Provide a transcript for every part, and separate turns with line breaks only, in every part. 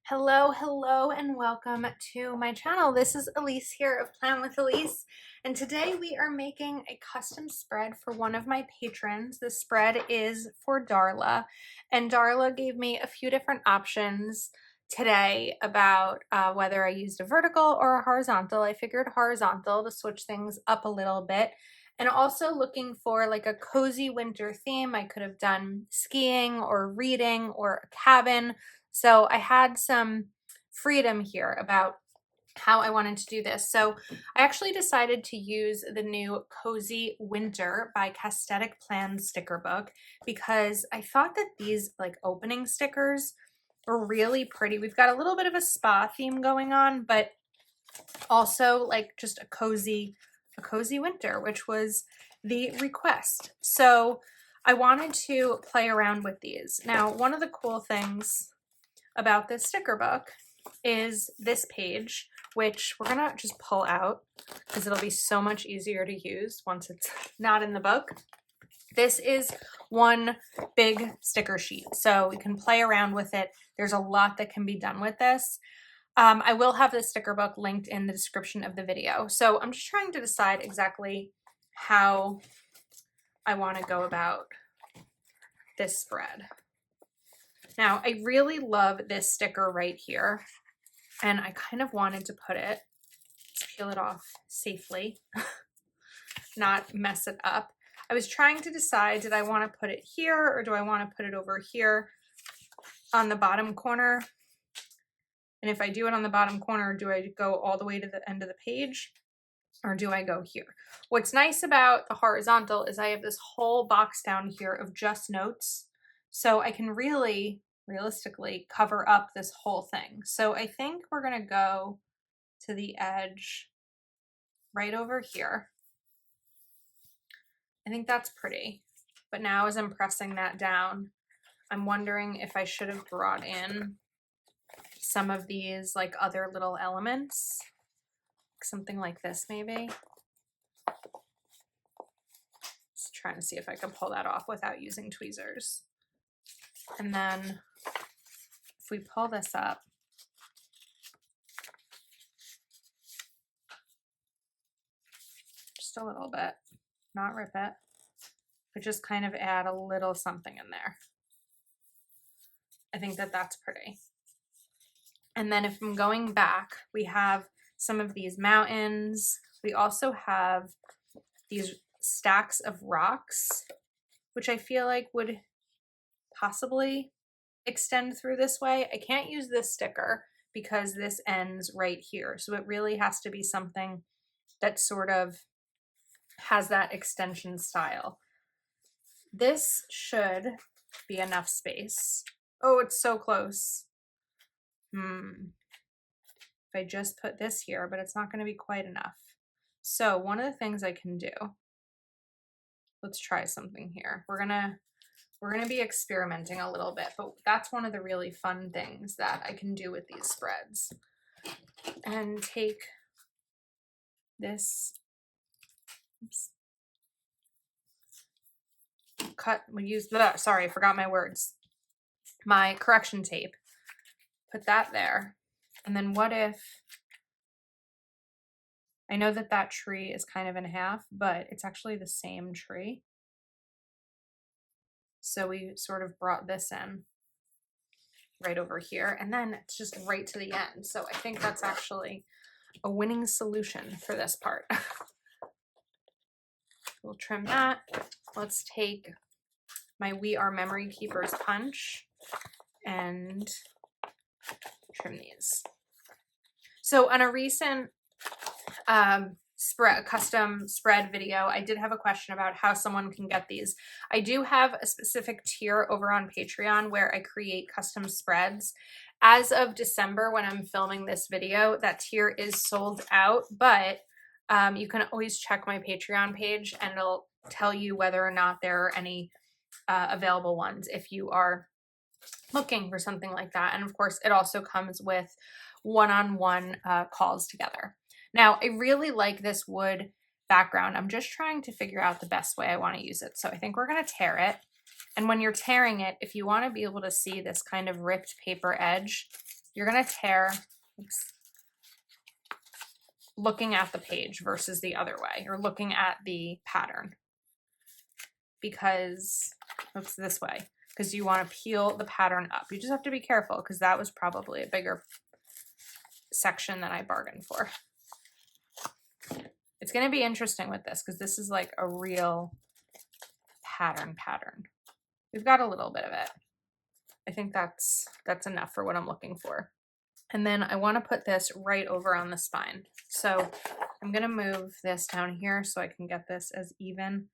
Hello, and welcome to my channel. This is Elise here of Plan with Elise, and today we are making a custom spread for one of my patrons. The spread is for Darla, and Darla gave me a few different options today about whether I used a vertical or a horizontal. I figured horizontal to switch things up a little bit. And also looking for like a cozy winter theme. I could have done skiing or reading or a cabin. So I had some freedom here about how I wanted to do this. So I actually decided to use the new Cozy Winter by Castetic Plan sticker book because I thought that these like opening stickers were really pretty. We've got a little bit of a spa theme going on, but also like just a cozy winter, which was the request. So I wanted to play around with these. Now, one of the cool things about this sticker book is this page, which we're gonna just pull out because it'll be so much easier to use once it's not in the book. This is one big sticker sheet, so we can play around with it. There's a lot that can be done with this. I will have the sticker book linked in the description of the video. So I'm just trying to decide exactly how I want to go about this spread. Now, I really love this sticker right here, and I kind of wanted to put it, let's peel it off safely, not mess it up. I was trying to decide, did I want to put it here or do I want to put it over here on the bottom corner? And if I do it on the bottom corner, do I go all the way to the end of the page or do I go here? What's nice about the horizontal is I have this whole box down here of just notes, so I can really realistically cover up this whole thing. So I think we're gonna go to the edge right over here. I think that's pretty, but now as I'm pressing that down, I'm wondering if I should have brought in some of these like other little elements, something like this maybe. Just trying to see if I can pull that off without using tweezers. And then if we pull this up, just a little bit, not rip it, but just kind of add a little something in there. I think that that's pretty. And then if I'm going back, we have some of these mountains. We also have these stacks of rocks, which I feel like would possibly extend through this way. I can't use this sticker because this ends right here. So it really has to be something that sort of has that extension style. This should be enough space. Oh, it's so close. If I just put this here, but it's not going to be quite enough. So one of the things I can do, let's try something here. We're gonna be experimenting a little bit, but that's one of the really fun things that I can do with these spreads. And take this, oops, sorry, I forgot my words. My correction tape, put that there. And then what if, I know that that tree is kind of in half, but it's actually the same tree. So we sort of brought this in right over here, and then it's just right to the end. So I think that's actually a winning solution for this part. We'll trim that. Let's take my We Are Memory Keepers punch and trim these. So on a recent custom spread video, I did have a question about how someone can get these. I do have a specific tier over on Patreon where I create custom spreads. As of December, when I'm filming this video, that tier is sold out, but you can always check my Patreon page and it'll tell you whether or not there are any available ones if you are looking for something like that. And of course, it also comes with one-on-one calls together. Now, I really like this wood background. I'm just trying to figure out the best way I want to use it. So I think we're going to tear it. And when you're tearing it, if you want to be able to see this kind of ripped paper edge, you're gonna tear, oops, looking at the page versus the other way, or looking at the pattern, because, oops, this way, because you want to peel the pattern up. You just have to be careful because that was probably a bigger section than I bargained for. It's going to be interesting with this because this is like a real pattern. We've got a little bit of it. I think that's enough for what I'm looking for. And then I want to put this right over on the spine. So I'm going to move this down here so I can get this as even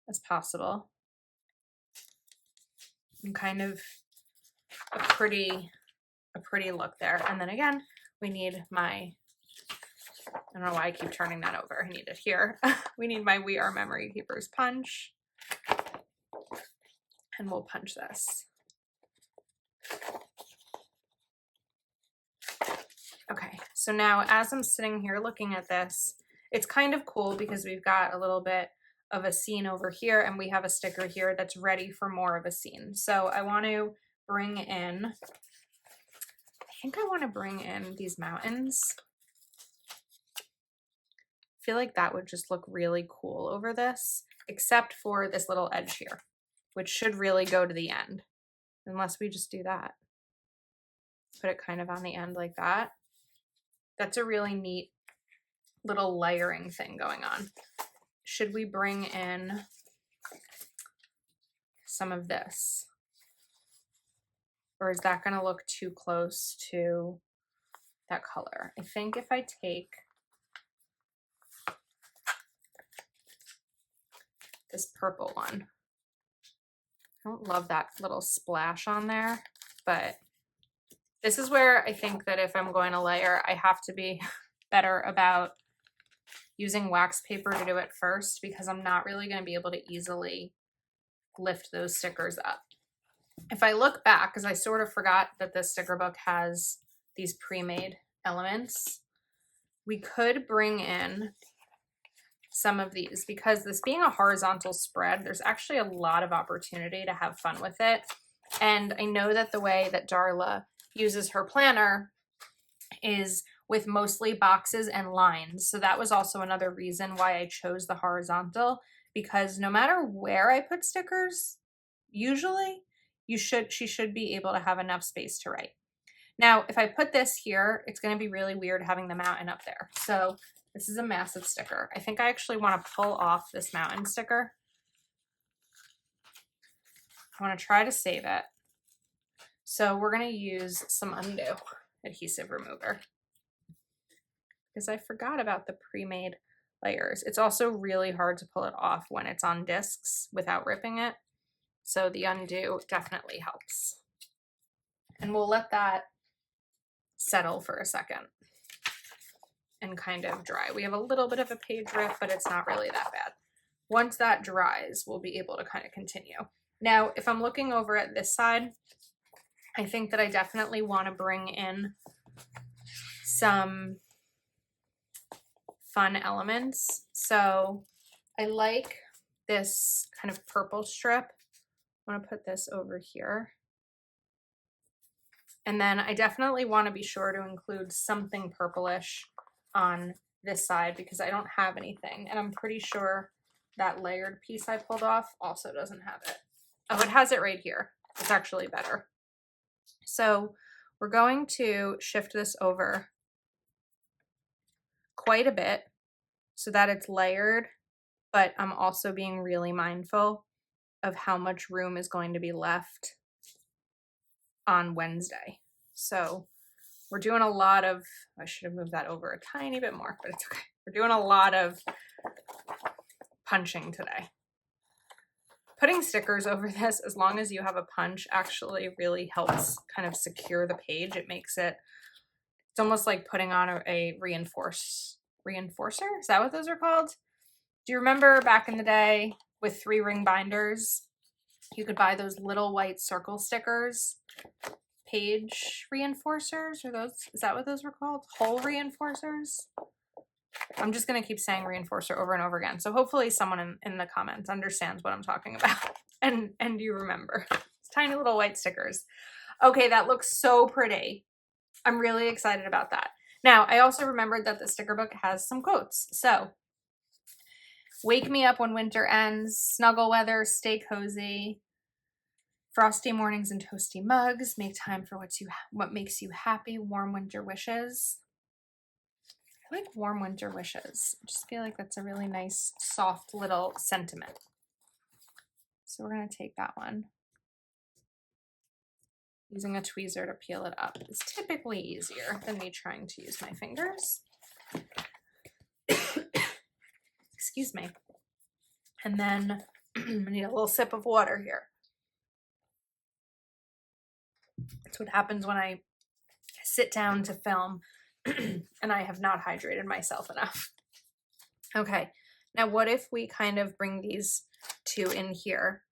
as possible. And kind of a pretty look there. And then again, we need my, I don't know why I keep turning that over. I need it here. We need my We Are Memory Keepers punch. And we'll punch this. Okay, so now as I'm sitting here looking at this, it's kind of cool because we've got a little bit of a scene over here and we have a sticker here that's ready for more of a scene. So I want to bring in, I think I want to bring in these mountains. I feel like that would just look really cool over this, except for this little edge here, which should really go to the end, unless we just do that. Put it kind of on the end like that. That's a really neat little layering thing going on. Should we bring in some of this? Or is that going to look too close to that color? I think if I take this purple one, I don't love that little splash on there, but this is where I think that if I'm going to layer, I have to be better about using wax paper to do it first, because I'm not really going to be able to easily lift those stickers up. If I look back, because I sort of forgot that this sticker book has these pre-made elements, we could bring in some of these, because this being a horizontal spread, there's actually a lot of opportunity to have fun with it. And I know that the way that Darla uses her planner is with mostly boxes and lines. So that was also another reason why I chose the horizontal, because no matter where I put stickers, usually she should be able to have enough space to write. Now, if I put this here, it's going to be really weird having the mountain up there. So this is a massive sticker. I think I actually want to pull off this mountain sticker. I want to try to save it. So we're going to use some undo adhesive remover, because I forgot about the pre-made layers. It's also really hard to pull it off when it's on discs without ripping it. So the undo definitely helps. And we'll let that settle for a second and kind of dry. We have a little bit of a page rip, but it's not really that bad. Once that dries, we'll be able to kind of continue. Now, if I'm looking over at this side, I think that I definitely want to bring in some fun elements. So I like this kind of purple strip. I want to put this over here. And then I definitely want to be sure to include something purplish on this side, because I don't have anything. And I'm pretty sure that layered piece I pulled off also doesn't have it. Oh, it has it right here. It's actually better. So we're going to shift this over quite a bit so that it's layered, but I'm also being really mindful of how much room is going to be left on Wednesday. So we're doing a lot of, I should have moved that over a tiny bit more, but it's okay. We're doing a lot of punching today. Putting stickers over this, as long as you have a punch, actually really helps kind of secure the page. It makes it, it's almost like putting on a reinforcer? Is that what those are called? Do you remember back in the day with 3-ring binders, you could buy those little white circle stickers, page reinforcers, or those, is that what those were called? Hole reinforcers? I'm just going to keep saying reinforcer over and over again. So hopefully someone in the comments understands what I'm talking about and you remember. It's tiny little white stickers. Okay, that looks so pretty. I'm really excited about that. Now, I also remembered that the sticker book has some quotes. So, wake me up when winter ends, snuggle weather, stay cozy, frosty mornings and toasty mugs, make time for what makes you happy, warm winter wishes. I like warm winter wishes. I just feel like that's a really nice, soft little sentiment. So we're going to take that one. Using a tweezer to peel it up is typically easier than me trying to use my fingers. Excuse me. And then I need a little sip of water here. That's what happens when I sit down to film and I have not hydrated myself enough. Okay, now what if we kind of bring these two in here?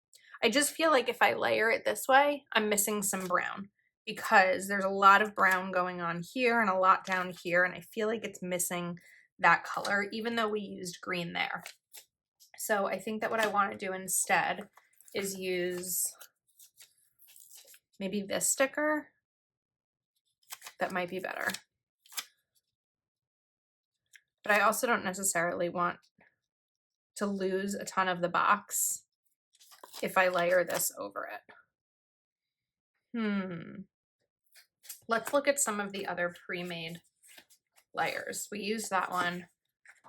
I just feel like if I layer it this way, I'm missing some brown because there's a lot of brown going on here and a lot down here, and I feel like it's missing that color, even though we used green there. So I think that what I want to do instead is use maybe this sticker. That might be better. But I also don't necessarily want to lose a ton of the box if I layer this over it. Let's look at some of the other pre-made layers. We used that one.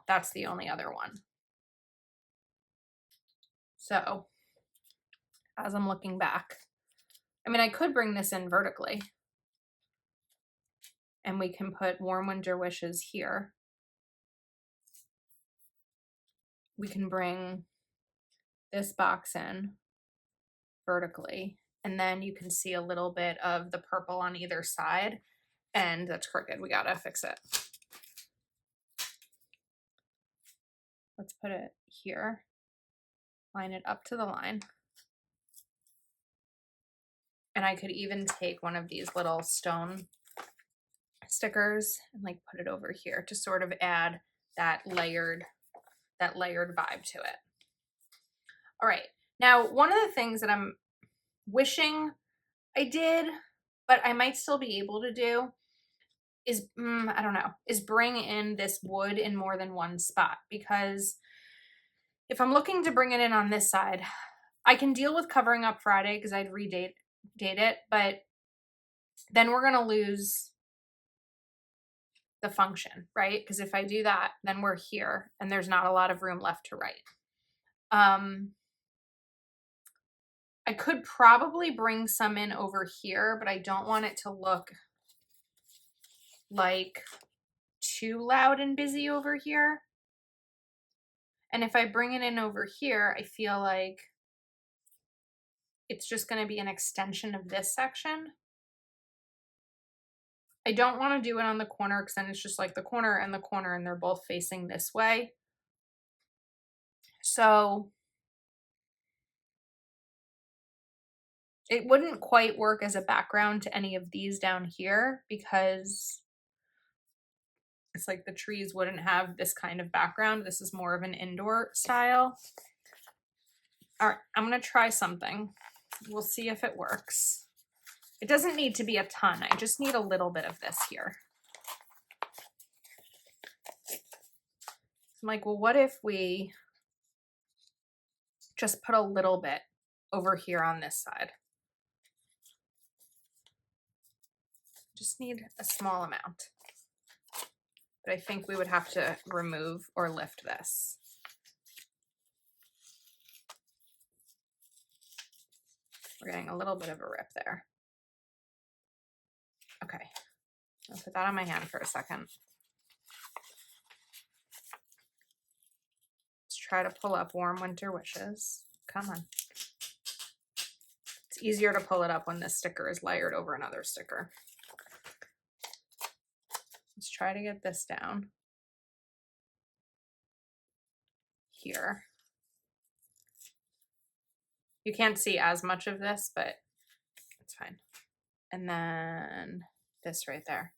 That's the only other one. So as I'm looking back, I mean, I could bring this in vertically and we can put warm winter wishes here. We can bring this box in vertically, and then you can see a little bit of the purple on either side, and that's crooked. We gotta fix it. Let's put it here, line it up to the line. And I could even take one of these little stone stickers and like put it over here to sort of add that layered vibe to it. All right, now one of the things that I'm wishing I did, but I might still be able to do is, I don't know, is bring in this wood in more than one spot, because if I'm looking to bring it in on this side, I can deal with covering up Friday because I'd redate it, but then we're going to lose the function, right? Because if I do that, then we're here and there's not a lot of room left to write. I could probably bring some in over here, but I don't want it to look like too loud and busy over here. And if I bring it in over here, I feel like it's just going to be an extension of this section. I don't want to do it on the corner because then it's just like the corner and they're both facing this way. So it wouldn't quite work as a background to any of these down here because it's like the trees wouldn't have this kind of background. This is more of an indoor style. All right, I'm going to try something. We'll see if it works. It doesn't need to be a ton. I just need a little bit of this here. I'm like, well, what if we just put a little bit over here on this side? Just need a small amount. But I think we would have to remove or lift this. We're getting a little bit of a rip there. Okay, I'll put that on my hand for a second. Let's try to pull up warm winter wishes. Come on. It's easier to pull it up when this sticker is layered over another sticker. Let's try to get this down here. You can't see as much of this, but it's fine. And then this right there.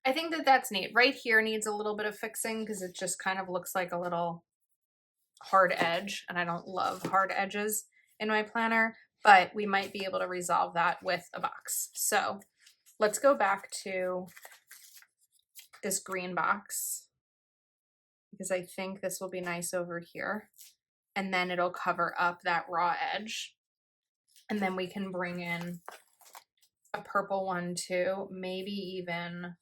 I think that that's neat. Right here needs a little bit of fixing because it just kind of looks like a little hard edge, and I don't love hard edges in my planner. but we might be able to resolve that with a box. So let's go back to this green box because I think this will be nice over here. And then it'll cover up that raw edge. And then we can bring in a purple one too, maybe even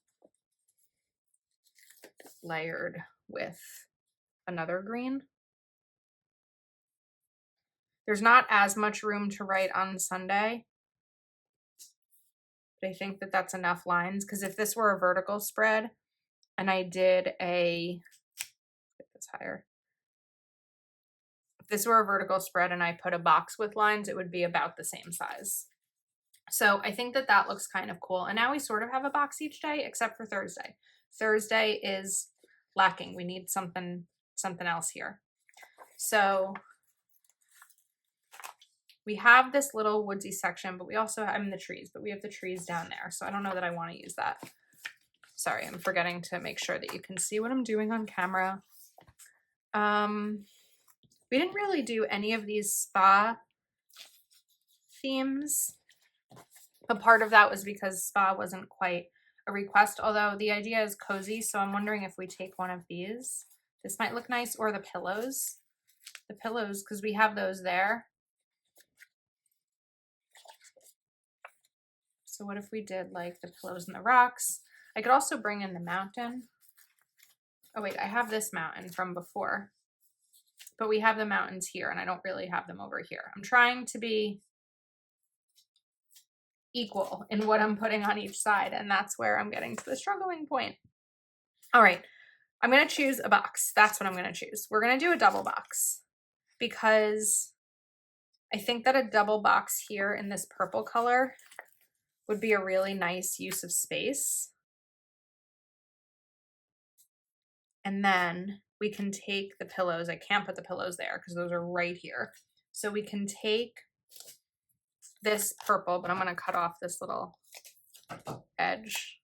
layered with another green. There's not as much room to write on Sunday, but I think that that's enough lines, because if this were a vertical spread and I did a, get this higher. If this were a vertical spread and I put a box with lines, it would be about the same size. So I think that that looks kind of cool. And now we sort of have a box each day, except for Thursday. Thursday is lacking. We need something else here. So we have this little woodsy section, but we also have, I mean, the trees, but we have the trees down there. So I don't know that I want to use that. Sorry, I'm forgetting to make sure that you can see what I'm doing on camera. We didn't really do any of these spa themes. But part of that was because spa wasn't quite a request, although the idea is cozy. So I'm wondering if we take one of these. This might look nice, or the pillows. The pillows, because we have those there. So what if we did like the pillows and the rocks? I could also bring in the mountain. Oh wait, I have this mountain from before. But we have the mountains here, and I don't really have them over here. I'm trying to be equal in what I'm putting on each side, and that's where I'm getting to the struggling point. All right, I'm going to choose a box. That's what I'm going to choose. We're going to do a double box because I think that a double box here in this purple color would be a really nice use of space. And then we can take the pillows. I can't put the pillows there because those are right here. So we can take this purple, but I'm going to cut off this little edge.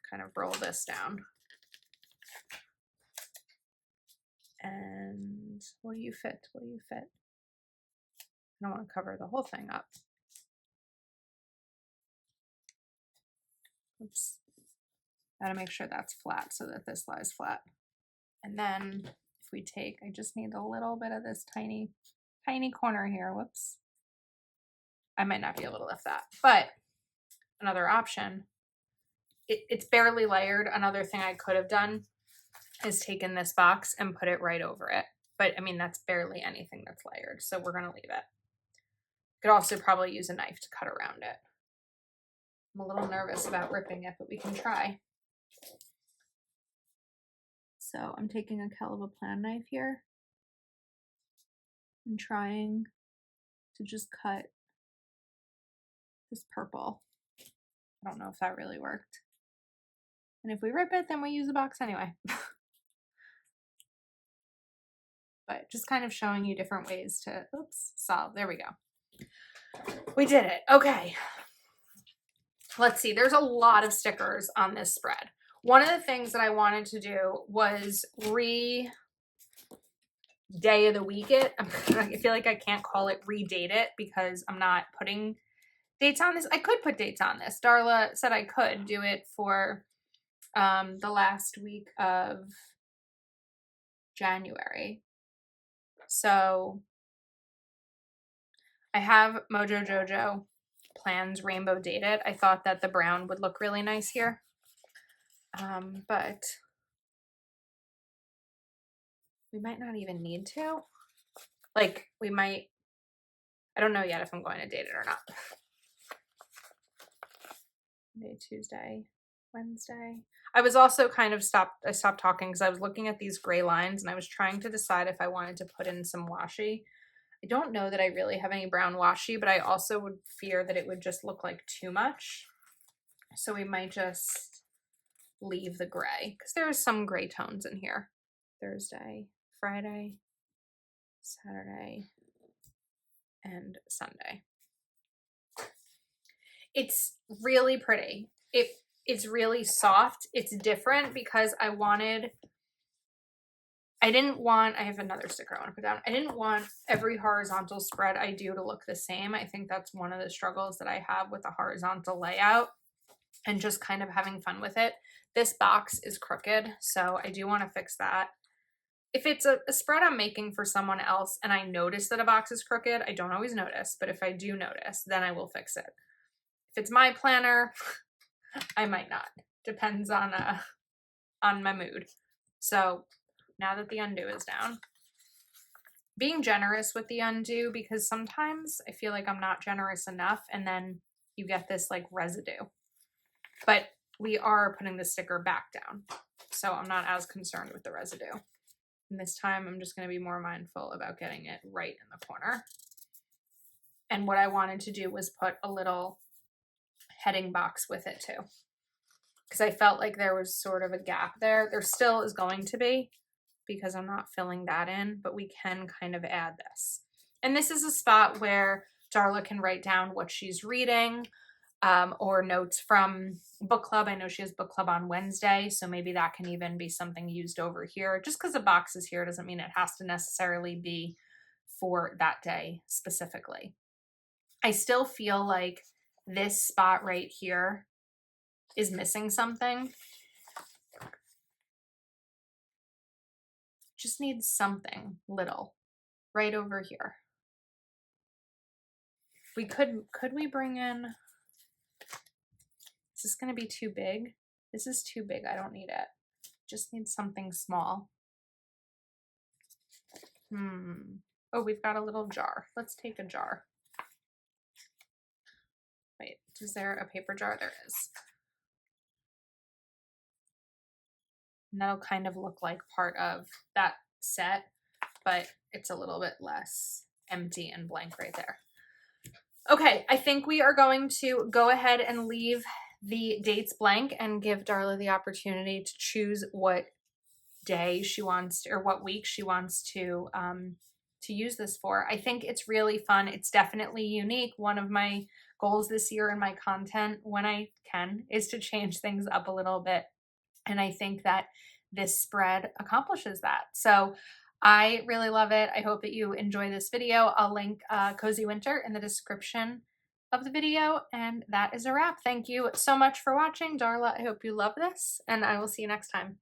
Kind of roll this down. And will you fit? Will you fit? I don't want to cover the whole thing up. Oops. Gotta make sure that's flat so that this lies flat. And then if we take, I just need a little bit of this tiny corner here. Whoops. I might not be able to lift that, but another option, it's barely layered. Another thing I could have done is taken this box and put it right over it. But I mean, that's barely anything that's layered. So we're going to leave it. Could also probably use a knife to cut around it. I'm a little nervous about ripping it, but we can try. So I'm taking a Caliber plan knife here and trying to just cut this purple. I don't know if that really worked. And if we rip it, then we use a box anyway. But just kind of showing you different ways to, oops, solve. There we go. We did it. Okay. Let's see. There's a lot of stickers on this spread. One of the things that I wanted to do was day of the week it. I feel like I can't call it redate it because I'm not putting dates on this. I could put dates on this. Darla said I could do it for the last week of January. So I have Mojo Jojo plans rainbow dated. I thought that the brown would look really nice here. But we might not even need to. Like, we might, I don't know yet if I'm going to date it or not. Monday, Tuesday, Wednesday. I was also kind of I stopped talking because I was looking at these gray lines and I was trying to decide if I wanted to put in some washi. I don't know that I really have any brown washi, but I also would fear that it would just look like too much. So we might just leave the gray because there are some gray tones in here. Thursday, Friday, Saturday, and Sunday. It's really pretty. It's really soft. It's different because I wanted I didn't want, I have another sticker I want to put down. I didn't want every horizontal spread I do to look the same. I think that's one of the struggles that I have with a horizontal layout and just kind of having fun with it. This box is crooked, so I do want to fix that. If it's a spread I'm making for someone else and I notice that a box is crooked, I don't always notice, but if I do notice, then I will fix it. If it's my planner, I might not. Depends on my mood. So now that the undo is down, being generous with the undo, because sometimes I feel like I'm not generous enough and then you get this like residue. But we are putting the sticker back down, so I'm not as concerned with the residue. And this time I'm just going to be more mindful about getting it right in the corner. And what I wanted to do was put a little heading box with it too, because I felt like there was sort of a gap there. There still is going to be, because I'm not filling that in, but we can kind of add this. And this is a spot where Darla can write down what she's reading, or notes from book club. I know she has book club on Wednesday, so maybe that can even be something used over here. Just because the box is here doesn't mean it has to necessarily be for that day specifically. I still feel like this spot right here is missing something. Just needs something little right over here. We could we bring in, is this going to be too big? This is too big. I don't need it. Just need something small. Oh, we've got a little jar. Let's take a jar. Wait, is there a paper jar? There is. And that'll kind of look like part of that set, but it's a little bit less empty and blank right there. Okay, I think we are going to go ahead and leave the dates blank and give Darla the opportunity to choose what day she wants to, or what week she wants to use this for. I think it's really fun. It's definitely unique. One of my goals this year in my content, when I can, is to change things up a little bit. And I think that this spread accomplishes that. So I really love it. I hope that you enjoy this video. I'll link Cozy Winter in the description of the video. And that is a wrap. Thank you so much for watching, Darla. I hope you love this, and I will see you next time.